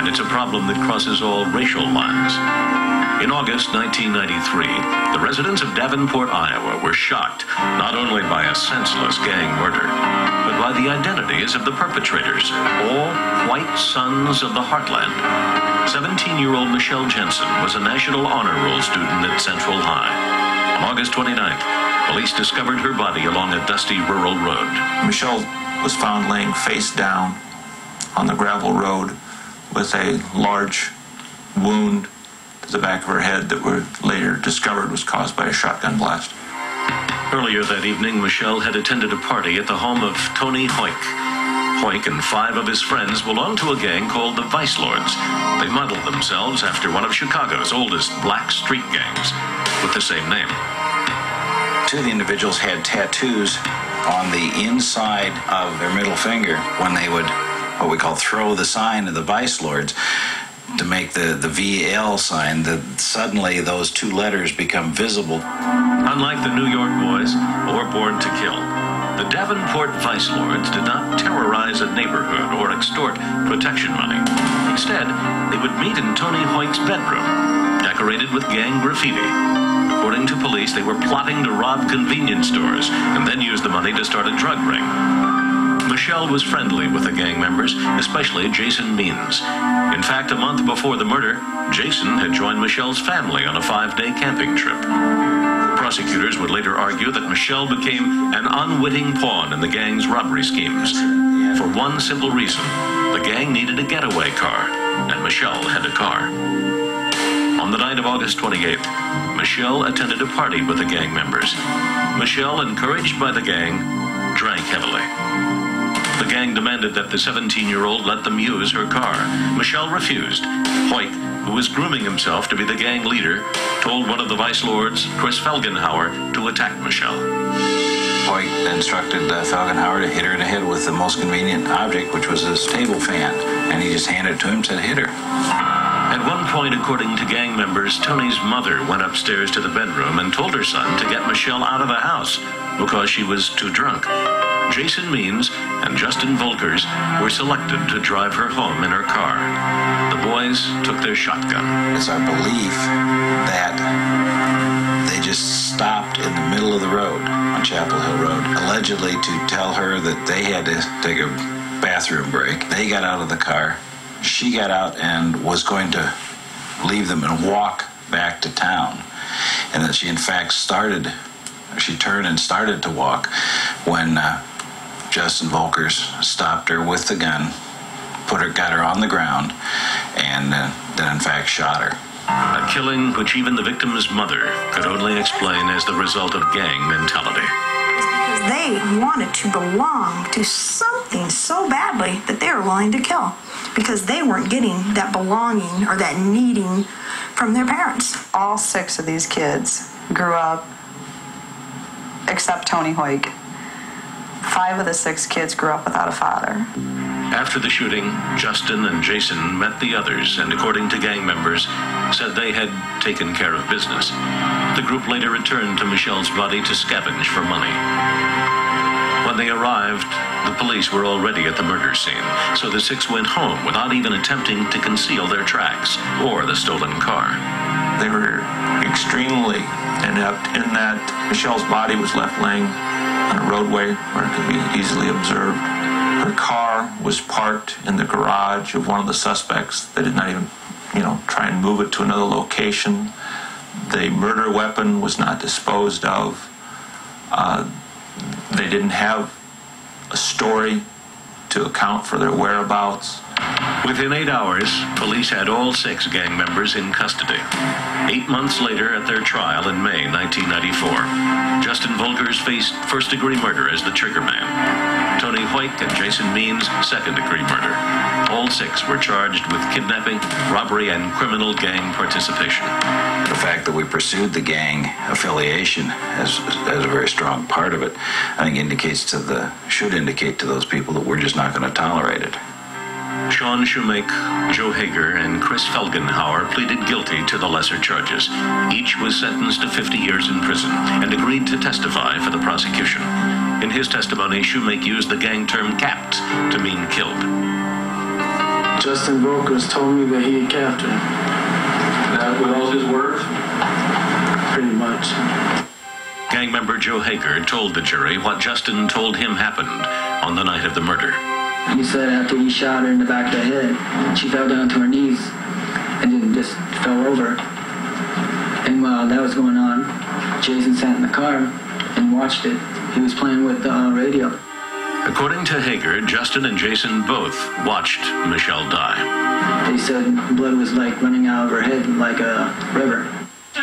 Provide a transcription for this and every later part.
and it's a problem that crosses all racial lines. In August 1993, the residents of Davenport, Iowa were shocked not only by a senseless gang murder, but by the identities of the perpetrators, all white sons of the heartland. 17-year-old Michelle Jensen was a National Honor Roll student at Central High. On August 29th, police discovered her body along a dusty rural road. Michelle was found laying face down on the gravel road with a large wound to the back of her head that were later discovered was caused by a shotgun blast. Earlier that evening, Michelle had attended a party at the home of Tony Hoyk. Hoyk and 5 of his friends belonged to a gang called the Vice Lords. They modeled themselves after one of Chicago's oldest black street gangs with the same name. 2 of the individuals had tattoos on the inside of their middle finger when they would, what we call, throw the sign of the Vice Lords to make the VL sign, that suddenly those 2 letters become visible. Unlike the New York boys or Born to Kill, the Davenport Vice Lords did not terrorize a neighborhood or extort protection money. Instead, they would meet in Tony Hoyk's bedroom, decorated with gang graffiti. According to police, they were plotting to rob convenience stores and then use the money to start a drug ring. Michelle was friendly with the gang members, especially Jason Means. In fact, a month before the murder, Jason had joined Michelle's family on a 5-day camping trip. Prosecutors would later argue that Michelle became an unwitting pawn in the gang's robbery schemes. For one simple reason, the gang needed a getaway car, and Michelle had a car. On the night of August 28th, Michelle attended a party with the gang members. Michelle, encouraged by the gang, drank heavily. The gang demanded that the 17-year-old let them use her car. Michelle refused. Hoyk, who was grooming himself to be the gang leader, told one of the Vice Lords, Chris Felgenhauer, to attack Michelle. Hoyk instructed Felgenhauer to hit her in the head with the most convenient object, which was his table fan, and he just handed it to him and said, "Hit her." At one point, according to gang members, Tony's mother went upstairs to the bedroom and told her son to get Michelle out of the house because she was too drunk. Jason Means and Justin Volkers were selected to drive her home in her car. The boys took their shotgun. It's our belief that they just stopped in the middle of the road on Chapel Hill Road, allegedly to tell her that they had to take a bathroom break. They got out of the car. She got out and was going to leave them and walk back to town. And that she, in fact, she turned and started to walk when Justin Volkers stopped her with the gun, got her on the ground, and then, in fact, shot her. A killing which even the victim's mother could only explain as the result of gang mentality. They wanted to belong to something so badly that they were willing to kill because they weren't getting that belonging or that needing from their parents. All 6 of these kids grew up, except Tony Hoyk. 5 of the 6 kids grew up without a father. After the shooting, Justin and Jason met the others and, according to gang members, said they had taken care of business. The group later returned to Michelle's body to scavenge for money. When they arrived, the police were already at the murder scene, so the 6 went home without even attempting to conceal their tracks or the stolen car. They were extremely inept in that Michelle's body was left laying on a roadway where it could be easily observed. Her car was parked in the garage of one of the suspects. They did not even, try and move it to another location. The murder weapon was not disposed of. They didn't have a story to account for their whereabouts. Within 8 hours, police had all 6 gang members in custody. 8 months later, at their trial in May 1994, Justin Volkers faced first-degree murder as the trigger man. Tony Hoyk and Jason Means, second-degree murder. All 6 were charged with kidnapping, robbery, and criminal gang participation. The fact that we pursued the gang affiliation as a very strong part of it, I think should indicate to those people that we're just not going to tolerate it. Sean Shoemake, Joe Hager, and Chris Felgenhauer pleaded guilty to the lesser charges. Each was sentenced to 50 years in prison and agreed to testify for the prosecution. In his testimony, Shoemake used the gang term capped to mean killed. Justin Volkers told me that he had captured him. That were those his words? Pretty much. Gang member Joe Hager told the jury what Justin told him happened on the night of the murder. He said after he shot her in the back of the head, she fell down to her knees and then just fell over. And while that was going on, Jason sat in the car and watched it. He was playing with the radio. According to Hager, Justin and Jason both watched Michelle die. They said blood was like running out of her head like a river.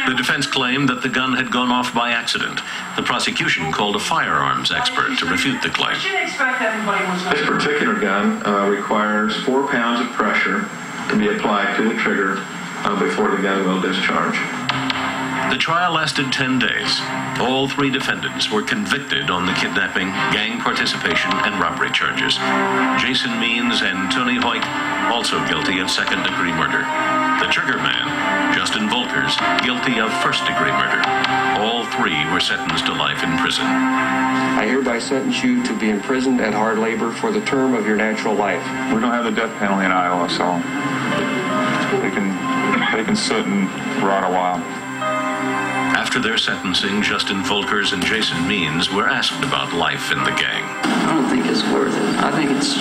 The defense claimed that the gun had gone off by accident. The prosecution called a firearms expert to refute the claim. This particular gun requires 4 pounds of pressure to be applied to the trigger before the gun will discharge. The trial lasted 10 days. All 3 defendants were convicted on the kidnapping, gang participation, and robbery charges. Jason Means and Tony Hoyt also guilty of second-degree murder. The trigger man, Justin Volkers, guilty of first-degree murder. All 3 were sentenced to life in prison. I hereby sentence you to be imprisoned at hard labor for the term of your natural life. We don't have the death penalty in Iowa, so they can sit and rot a while. After their sentencing, Justin Volkers and Jason Means were asked about life in the gang. I don't think it's worth it. I think it's